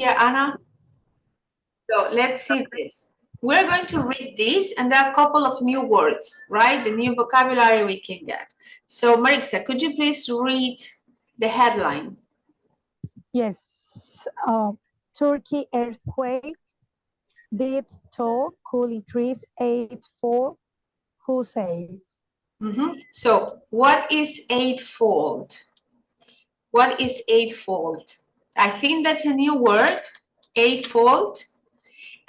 here, Anna? So let's see this. We're going to read this, and there are a couple of new words, right? The new vocabulary we can get. So, Marixa, could you please read the headline? Yes. Turkey earthquake. Death toll could increase 8-4. Who says? So, what is eightfold? What is eightfold? I think that's a new word, eightfold.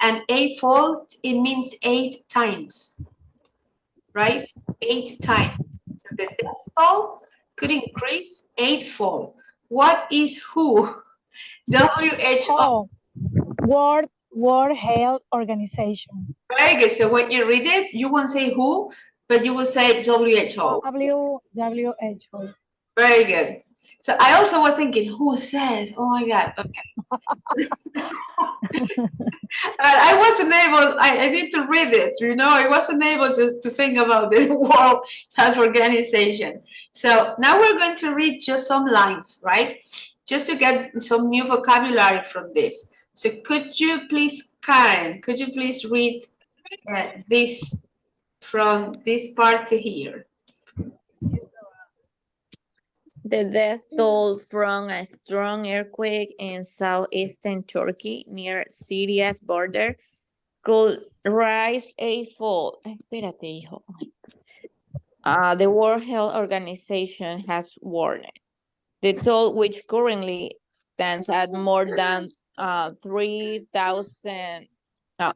And eightfold, it means 8 times, right? 8 times. So the death toll could increase eightfold. What is WHO? WHO. Oh, World Health Organization. Very good. So when you read it, you won't say WHO, but you will say WHO. WHO. Very good. So I also was thinking, who said? Oh my God. Okay. I wasn't able, I need to read it, you know, I wasn't able to think about the World Health Organization. So now we're going to read just some lines, right? Just to get some new vocabulary from this. So could you please, Karen, could you please read this from this part to here? The death toll from a strong earthquake in southeastern Turkey near Syria's border could rise eightfold. Espérate, hijo. The World Health Organization has warned. The toll, which currently stands at more than 3,000. No,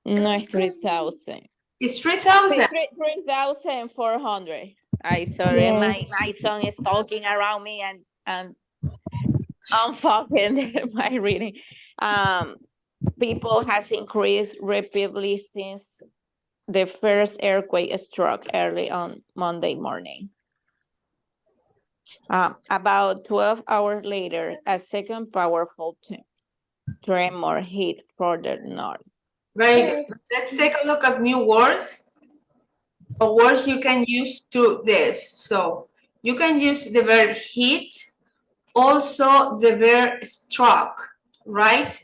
no, it's 3,000. It's 3,000. 3,400. I sorry, Yes. my son is talking around me and I'm fucking my reading. People has increased rapidly since the first earthquake struck early on Monday morning. About 12 hours later, a second powerful tremor hit further north. Very good. Let's take a look at new words, or words you can use to this. So you can use the verb hit, also the verb struck, right?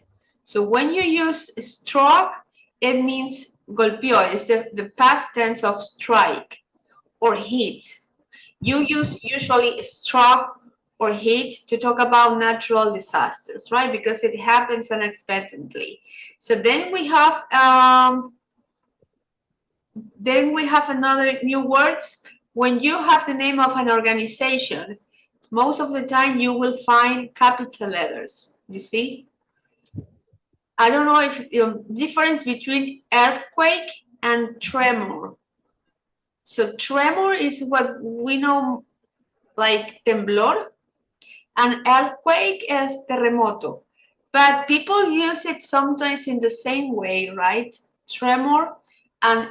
So when you use struck, it means golpeó. It's the past tense of strike or hit. You use usually struck or hit to talk about natural disasters, right? Because it happens unexpectedly. So then we have another new words. When you have the name of an organization, most of the time you will find capital letters, you see? I don't know if the difference between earthquake and tremor. So tremor is what we know like temblor, and earthquake is terremoto. But people use it sometimes in the same way, right? Tremor and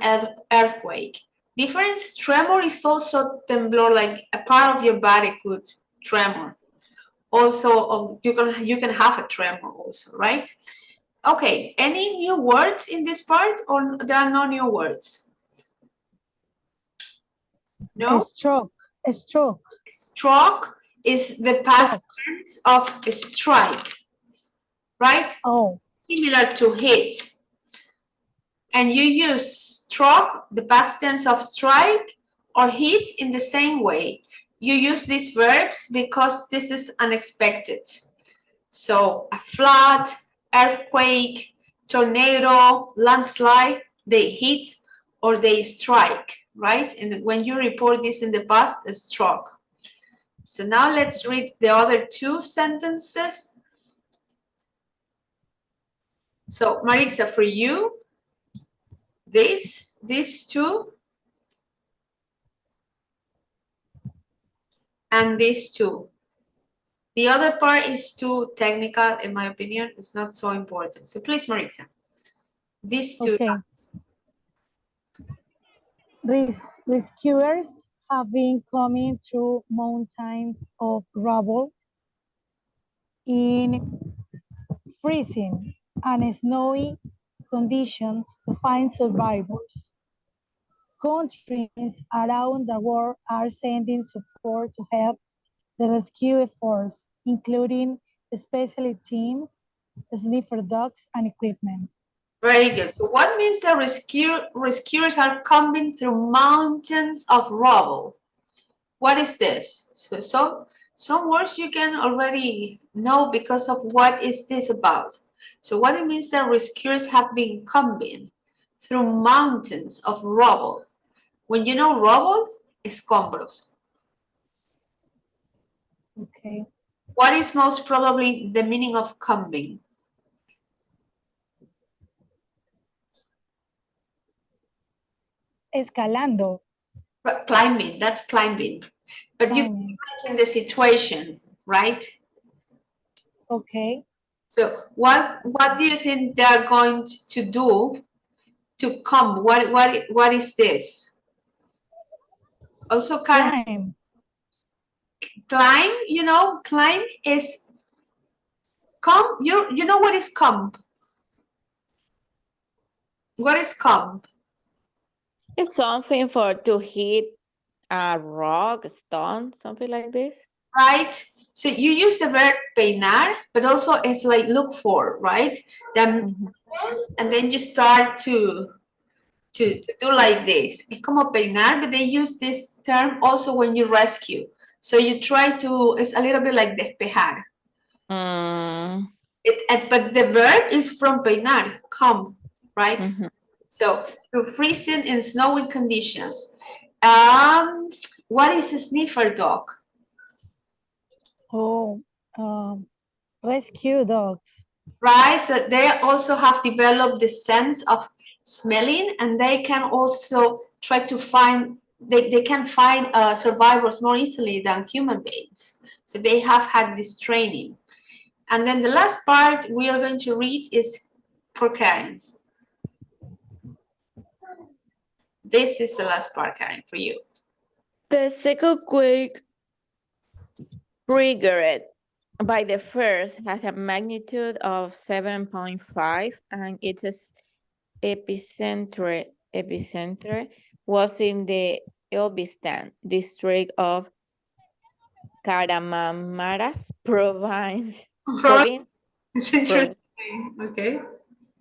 earthquake. Difference, tremor is also temblor, like a part of your body could tremor. Also, you can have a tremor also, right? Okay, any new words in this part, or there are no new words? No? Stroke. Stroke is the past tense of strike, right? Oh. Similar to hit. And you use struck, the past tense of strike, or hit in the same way. You use these verbs because this is unexpected. So a flood, earthquake, tornado, landslide, they hit or they strike, right? And when you report this in the past, a struck. So now let's read the other two sentences. So Marixa, for you, these two, and these two. The other part is too technical, in my opinion. It's not so important. So please, Marixa, these two. Okay. Rescuers have been coming through mountains of rubble in freezing and snowy conditions to find survivors. countries around the world are sending support to help the rescue efforts, including specialty teams, sniffer dogs, and equipment. Very good. So what means the rescuers are coming through mountains of rubble? What is this? So some words you can already know because of what is this about. So what it means that rescuers have been coming through mountains of rubble. When you know rubble, escombros. Okay. What is most probably the meaning of coming? Escalando. Climbing, that's climbing. But you can Climbing. imagine the situation, right? Okay. So what do you think they're going to do to come? What is this? Also kind of Climb. climb, you know, climb is come. You know what is come? What is come? It's something for to hit a rock, stone, something like this. Right? So you use the verb peinar, but also it's like look for, right? Then and then you start to do like this. Es como peinar, but they use this term also when you rescue. So you try to, it's a little bit like despejar. But the verb is from peinar, come, right? So through freezing and snowing conditions. What is a sniffer dog? Oh, rescue dogs. Right, so they also have developed the sense of smelling, and they can also try to find, they can find survivors more easily than human beings. So they have had this training. And then the last part we are going to read is for Karen's. This is the last part, Karen, for you. The second quake triggered by the first has a magnitude of 7.5 and its epicenter was in the Elbistan district of Kahramanmaraş province. It's interesting. Okay.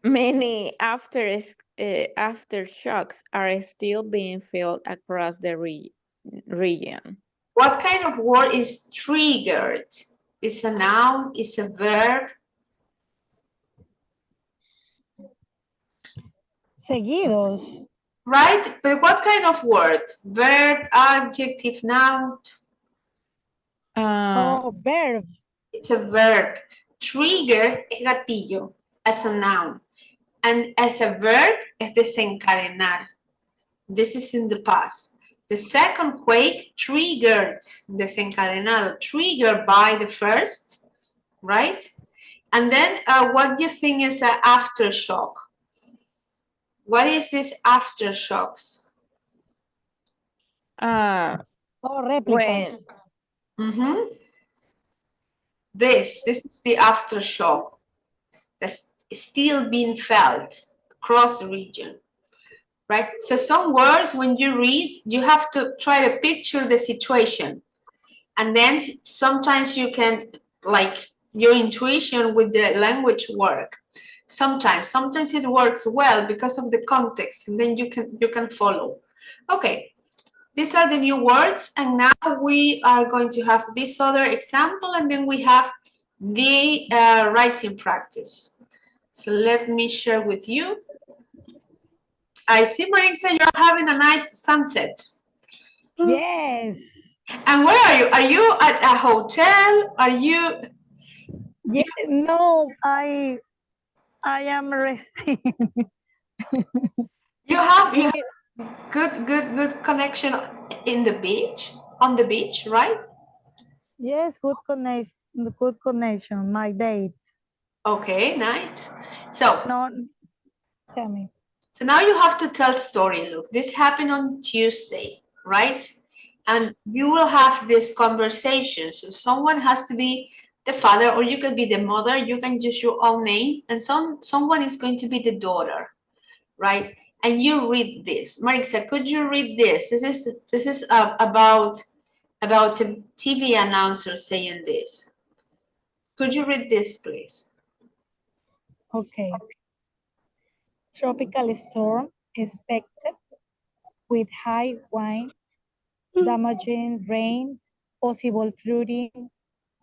Many aftershocks are still being felt across the region. What kind of word is triggered? Is a noun, is a verb? Seguidos. Right? But what kind of word? Verb, adjective, noun? Verb. It's a verb. Trigger es gatillo as a noun. And as a verb es desencadenar. This is in the past. The second quake triggered, desencadenado, triggered by the first, right? And then what do you think is an aftershock? What is this aftershocks? Réplicas. This is the aftershock that's still being felt across the region, right? So some words, when you read, you have to try to picture the situation. And then sometimes you can, like, your intuition with the language work. Sometimes it works well because of the context, and then you can follow. Okay, these are the new words, and now we are going to have this other example, and then we have the writing practice. So let me share with you. I see, Marisa, you're having a nice sunset. Yes. And where are you? Are you at a hotel? Are you? Yeah, no, I am resting. You have good connection in the beach, on the beach, right? Yes, good connection. My dates. Okay, nice. So No, tell me. So now you have to tell story. Look, this happened on Tuesday, right? And you will have this conversation. So someone has to be the father, or you can be the mother. You can use your own name, and someone is going to be the daughter, right? and you read this. Marixa, could you read this? This is about a TV announcer saying this. Could you read this, please? Okay. Tropical storm expected with high winds, damaging rain, possible flooding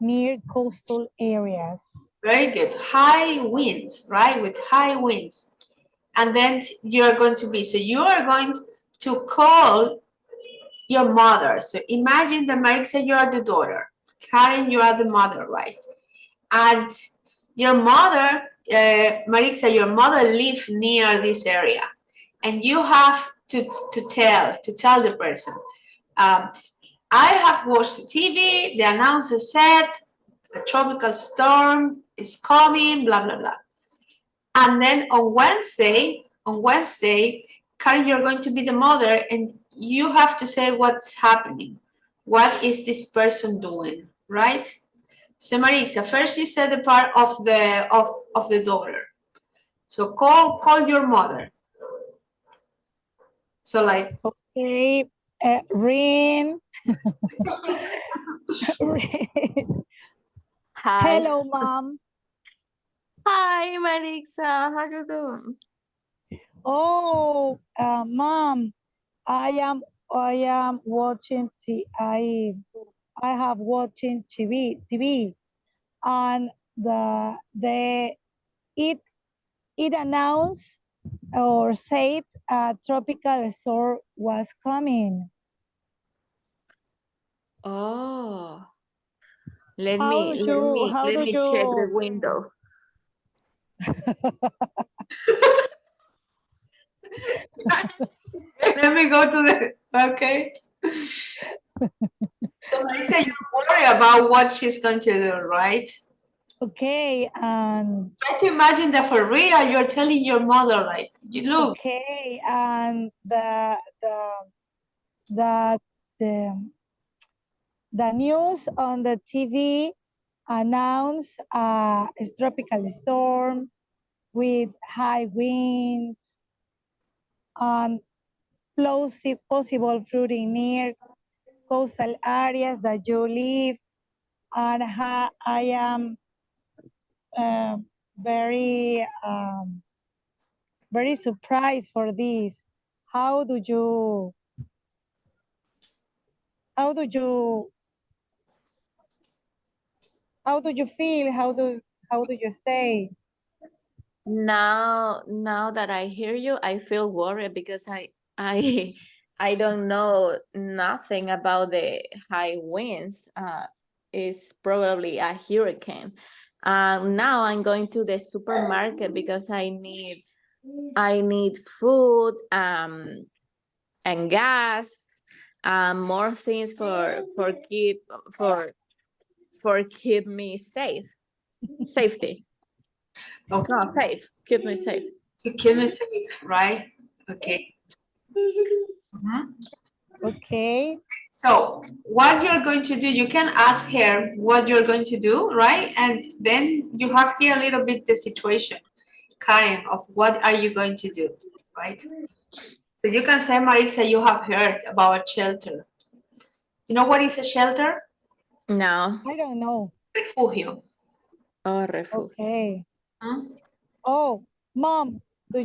near coastal areas. Very good. High winds, right? With high winds. And then you're going to be, so you are going to call your mother. So imagine that Marixa, you are the daughter. Karen, you are the mother, right? And your mother, Marixa, your mother lives near this area. And you have to tell the person, I have watched the TV, the announcer said, a tropical storm is coming, blah, blah, blah. And then on Wednesday, Karen, you're going to be the mother and you have to say what's happening. What is this person doing, right? So Marisa, first you said the part of the daughter. So call your mother. So like, Okay, Rin. Rin. Hi. Hello, mom. Hi, Marixa. How you doing? Oh, mom, I am watching I have watching TV, and it announced or said a tropical storm was coming. Oh. Let How me check the window. let me go to the, okay. So Marisa, you worry about what she's going to do, right? Okay, and Try to imagine that for real, you're telling your mother, like, you look. okay, and the news on the TV announced a tropical storm with high winds and possible flooding near coastal areas that you live. And I am very very surprised for this. How do you feel? How do you stay? Now that I hear you, I feel worried because I I don't know nothing about the high winds. It's probably a hurricane. Now I'm going to the supermarket because I need food and gas, more things for keep me safety. Okay. No, safe. Keep me safe. To keep me safe, right? Okay. Mhm. Okay. So what you're going to do, you can ask her what you're going to do, right? And then you have here a little bit the situation, Karen, of what are you going to do, right? So you can say, Marisa, you have heard about a shelter. You know what is a shelter? No. I don't know. Refugio. Oh, refugio. Okay. Huh? Oh, mom, do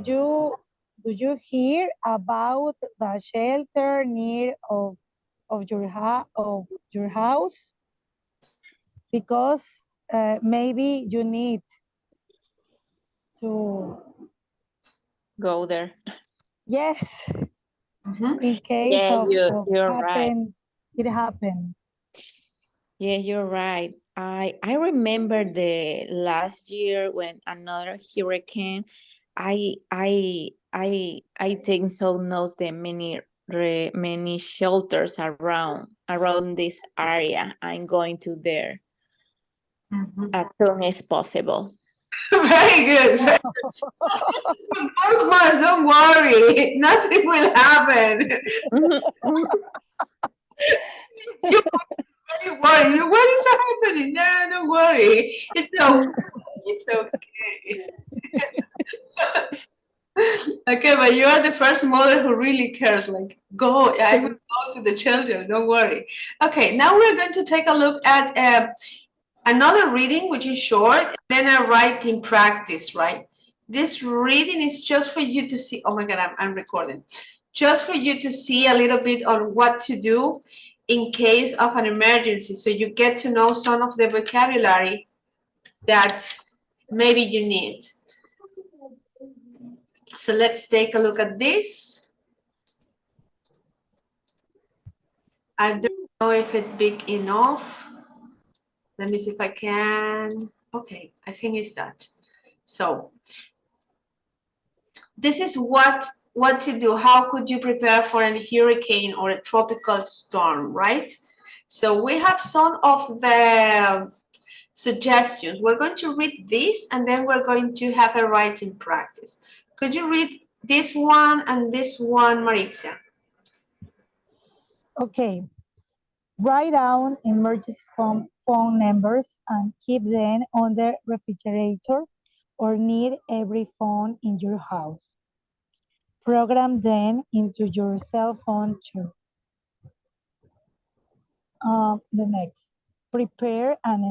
you hear about the shelter near of your house? Because maybe you need to, Go there. yes, Mhm. in case Yeah, of you're right. it happened. Yeah, you're right. I remember the last year when another hurricane. I think so knows the many shelters around this area. I'm going to there Mhm. as soon as possible. Very good. Most Mars, don't worry. Nothing will happen. You very worried. What is happening? No, don't worry. It's okay. It's okay. Okay, but you are the first mother who really cares. Like, go, I will go to the children, don't worry. Okay, now we're going to take a look at another reading, which is short, and then a writing practice, right? This reading is just for you to see. Oh my God, I'm recording. Just for you to see a little bit on what to do in case of an emergency. So you get to know some of the vocabulary that maybe you need. So let's take a look at this. I don't know if it's big enough. Let me see if I can. Okay, I think it's that. So this is what to do. How could you prepare for a hurricane or a tropical storm, right? So we have some of the suggestions. We're going to read this and then we're going to have a writing practice. Could you read this one and this one, Maritza? Okay. Write down emergency phone numbers and keep them on the refrigerator or near every phone in your house. Program them into your cell phone too. The next, prepare an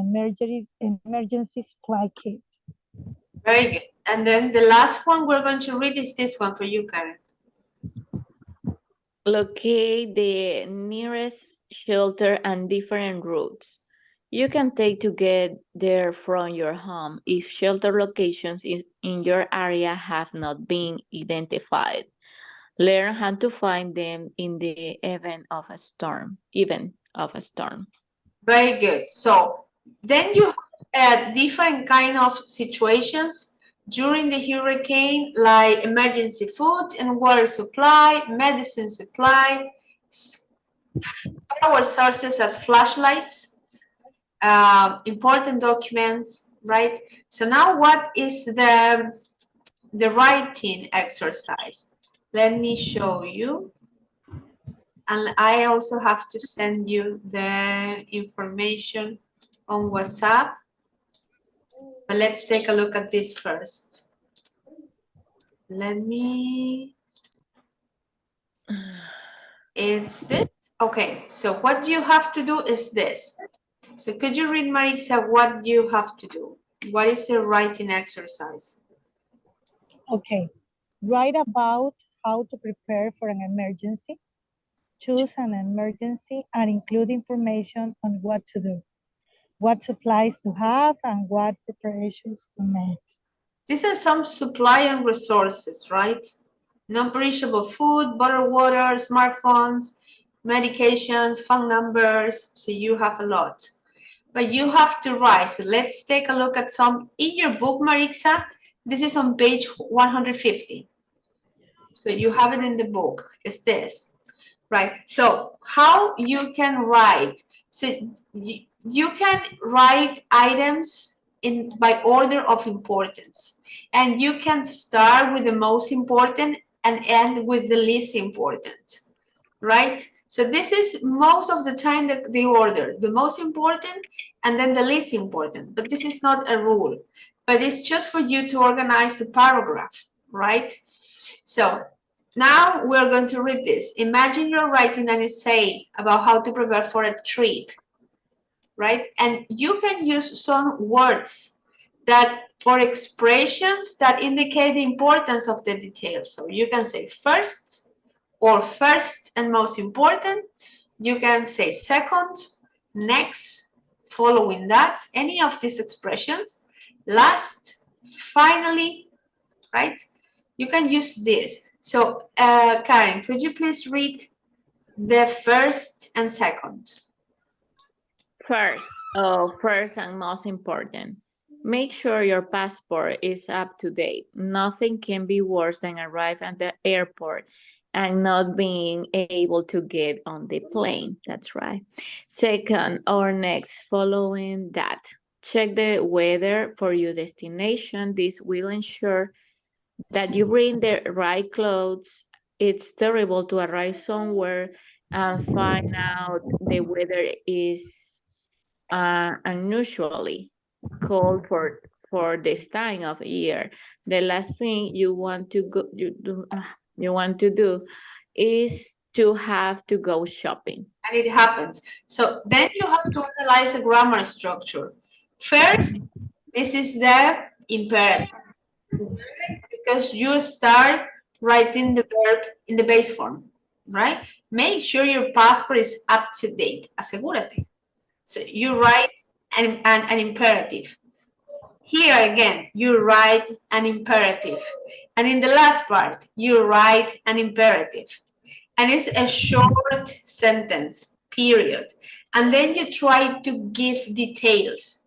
emergency supply kit. Very good. And then the last one we're going to read is this one for you, Karen. Locate the nearest shelter and different routes you can take to get there from your home if shelter locations in your area have not been identified. Learn how to find them in the event of a storm. Very good. So then you have different kind of situations during the hurricane, like emergency food and water supply, medicine supply, power sources as flashlights, important documents, right? So now what is the writing exercise? Let me show you. And I also have to send you the information on WhatsApp. But let's take a look at this first. It's this. Okay, so what you have to do is this. So could you read, Maritza, what you have to do? What is the writing exercise? Okay, write about how to prepare for an emergency. Choose an emergency and include information on what to do, what supplies to have, and what preparations to make. These are some supply and resources, right? Non-perishable food, bottled water, smartphones, medications, phone numbers. So you have a lot. But you have to write. So let's take a look at some in your book, Maritza. This is on page 150. So you have it in the book. It's this, right? So how you can write? So you can write items by order of importance, and you can start with the most important and end with the least important, right? So this is most of the time the order, the most important and then the least important, but this is not a rule, but it's just for you to organize the paragraph, right? So now we're going to read this. Imagine you're writing an essay about how to prepare for a trip, right? And you can use some words that or expressions that indicate the importance of the details. So you can say first, or first and most important. You can say second, next, following that, any of these expressions, last, finally, right? You can use this. So, Karen, could you please read the first and second? First and most important. Make sure your passport is up to date. Nothing can be worse than arriving at the airport and not being able to get on the plane. That's right. Second, or next, following that, check the weather for your destination. This will ensure that you bring the right clothes. It's terrible to arrive somewhere and find out the weather is unusually cold for for this time of year. The last thing you want to do is to have to go shopping. And it happens. So then you have to analyze the grammar structure. First, this is the imperative, because you start writing the verb in the base form, right? Make sure your passport is up to date. Asegúrate. So you write an imperative. Here again, you write an imperative. And in the last part, you write an imperative. And it's a short sentence, period. And then you try to give details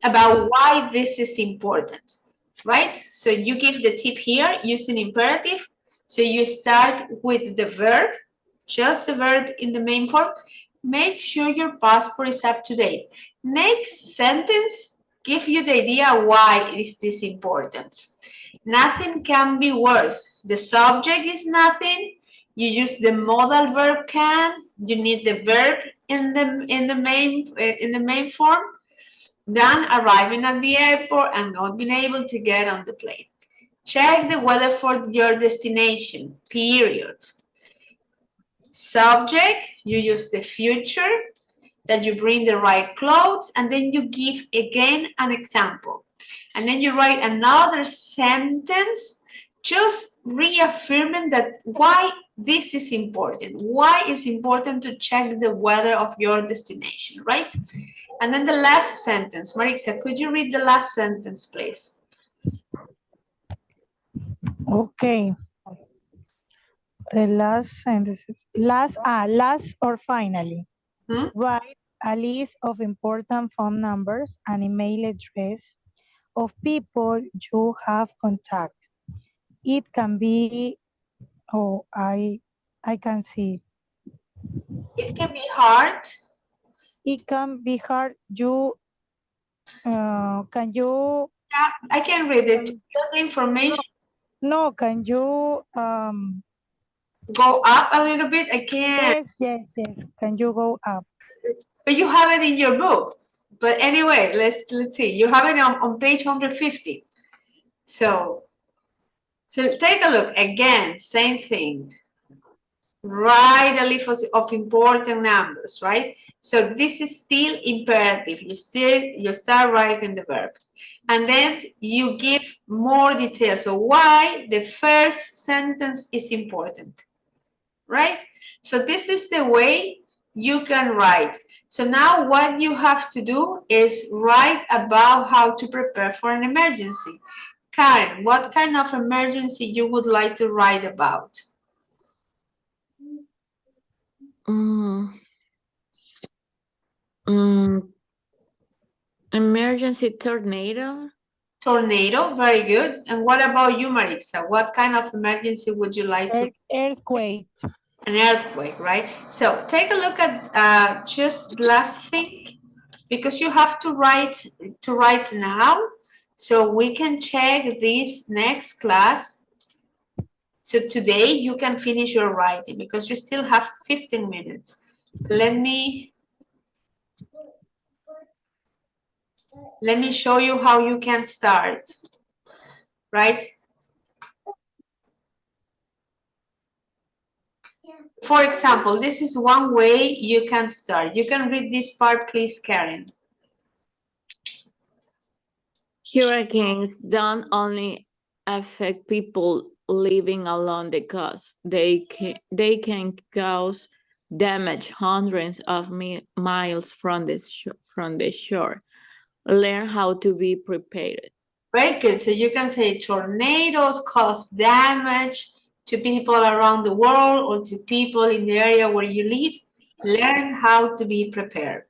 about why this is important, right? So you give the tip here using imperative. So you start with the verb, just the verb in the main form. Make sure your passport is up to date. Next sentence, give you the idea why is this important. Nothing can be worse. The subject is nothing. You use the modal verb can. You need the verb in the main form. Then arriving at the airport and not being able to get on the plane. Check the weather for your destination, period. Subject, you use the future, that you bring the right clothes, and then you give again an example. And then you write another sentence, just reaffirming that why this is important. Why it's important to check the weather of your destination, right? And then the last sentence. Marixa, could you read the last sentence, please? Okay. The last sentences. Last or finally. Write a list of important phone numbers and email address of people you have contact. It can be, oh, I can see. It can be hard. It can be hard. Can you? Yeah, I can read it. The information. No, can you? Go up a little bit. I can't. Yes. Can you go up? But you have it in your book. But anyway, let's see. You have it on page 150. So take a look again. Same thing. Write a list of important numbers, right? So this is still imperative. You start writing the verb, and then you give more details. So why the first sentence is important, right? So this is the way you can write. So now what you have to do is write about how to prepare for an emergency. Karen, what kind of emergency you would like to write about? Emergency tornado. Tornado, very good. And what about you, Maritza? What kind of emergency would you like to? Earthquake. An earthquake, right? So take a look at just the last thing, because you have to write now, so we can check this next class. So today you can finish your writing because you still have 15 minutes. Let me show you how you can start, right? For example, this is one way you can start. You can read this part, please, Karen. Hurricanes don't only affect people living along the coast. They can cause damage hundreds of miles from the shore. Learn how to be prepared. Very good. So you can say tornadoes cause damage to people around the world or to people in the area where you live. Learn how to be prepared.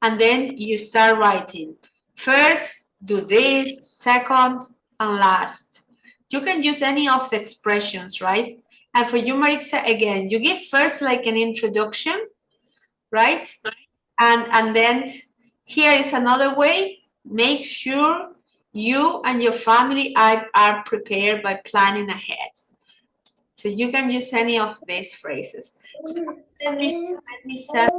And then you start writing. First, do this, second, and last. You can use any of the expressions, right? And for you, Marixa, again, you give first like an introduction, right? And then here is another way. Make sure you and your family are prepared by planning ahead. So you can use any of these phrases. So let me set